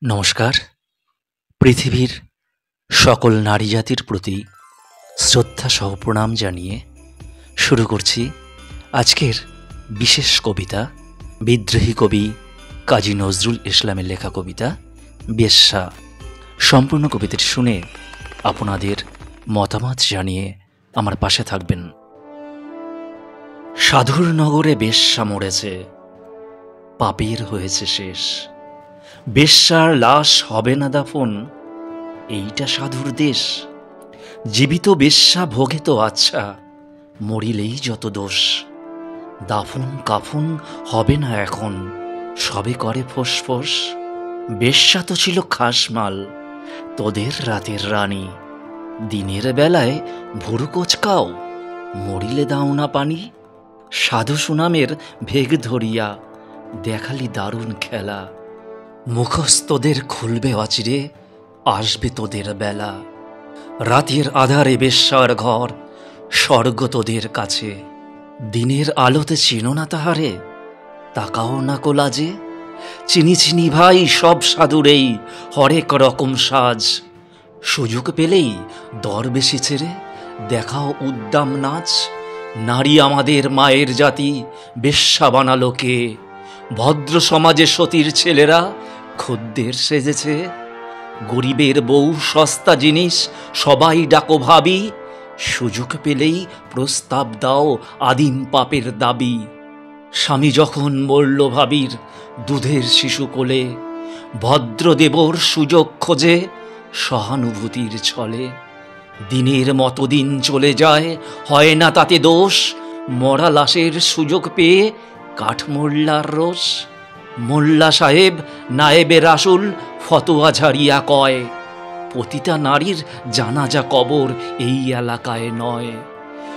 নমস্কার। পৃথিবীর সকল নারী জাতির প্রতি শ্রদ্ধা সহ প্রণাম জানিয়ে শুরু করছি আজকের বিশেষ কবিতা। বিদ্রোহী কবি কাজী নজরুল ইসলামের লেখা কবিতা বেশ্যা। সম্পূর্ণ কবিতাটি শুনে আপনাদের মতামত জানিয়ে আমার পাশে থাকবেন। সাধুর নগরে বেশ্যা মরেছে, পাপের হয়েছে শেষ। বেশ্যার লাশ হবে না দাফন, এইটা সাধুর দেশ। জীবিত বেশ্যা ভোগে তো আচ্ছা, মরিলেই যত দোষ। দাফন কাফন হবে না এখন, সবে করে ফোঁস। বেশ্যা তো ছিল খাসমাল, তোদের রাতের রানী। দিনের বেলায় ভুরু কোচকাও, মরিলে দাও না পানি। সাধু সুনামের ভেগ ধরিয়া দেখালি দারুণ খেলা। মুখোশ তোদের খুলবে অচিরে, আসবে তোদের বেলা। রাতের আধারে বেশ্যার ঘর, স্বর্গ তোদের কাছে। দিনের আলোতে চিনো না তাহারে, তাকাও না কোলাজে। চিনি ভাই সব সাধুরেই হরেক রকম সাজ। সুযোগ পেলেই দর বেশি ছেড়ে দেখাও উদ্দাম নাচ। নারী আমাদের মায়ের জাতি, বেশ্যা বানালো কে? ভদ্র সমাজে সতীর ছেলেরা খদ্দের সেজেছে। গরিবের বউ সস্তা জিনিস, সবাই ডাকো ভাবি। সুযোগ পেলেই প্রস্তাব দাও আদিম পাপের দাবি। স্বামী যখন মরল ভাবির দুধের শিশু কোলে, ভদ্রদেবর সুযোগ খোঁজে সহানুভূতির ছলে। দিনের মতো দিন চলে যায়, হয় না তাতে দোষ। মরা লাশের সুযোগ পেয়ে কাঠ মোল্লার রোষ। মোল্লা সাহেব নায়েবে রাসুল ফতোয়া ঝাড়িয়া কয়, পতিতা নারীর জানাজা কবর এই এলাকায় নয়।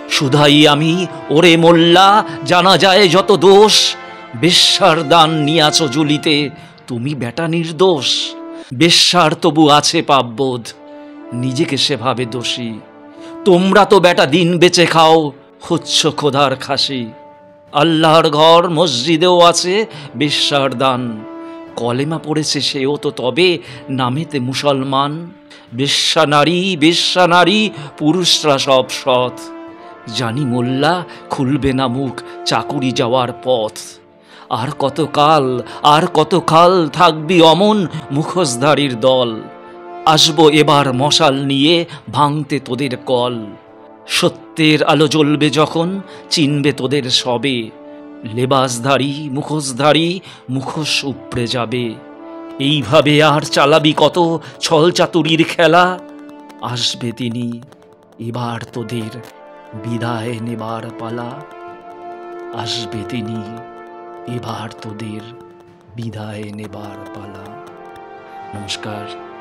শুধাই আমি ওরে মোল্লা, জানা যায় যত দোষ। বেশ্যার দান নিয়াছ জুলিতে, তুমি বেটা নির্দোষ। বেশ্যার তবু আছে পাপবোধ, নিজেকে সেভাবে দোষী। তোমরা তো বেটা দিন বেচে খাও, হচ্ছ খোদার খাসি। আল্লাহর ঘর মসজিদেও আছে বেশ্যার দান, কলেমা পড়েছে সেও তো তবে নামেতে মুসলমান। বেশ্যা নারী পুরুষরা সব সৎ। জানি মোল্লা খুলবে না মুখ চাকুরি যাওয়ার পথ। আর কতকাল থাকবি অমন মুখোশধারীর দল। আসবো এবার মশাল নিয়ে ভাঙতে তোদের কল। সত্যের আলো জ্বলবে যখন চিনবে তোদের সবে। লেবাসধারী মুখোশ উপড়ে যাবে। এইভাবে আর চালাবি কত ছল চাতুরির খেলা। আসবে তিনি, এবার তোদের বিদায় নেবার পালা। আসবে তিনি, এবার তোদের বিদায় নেবার পালা। নমস্কার।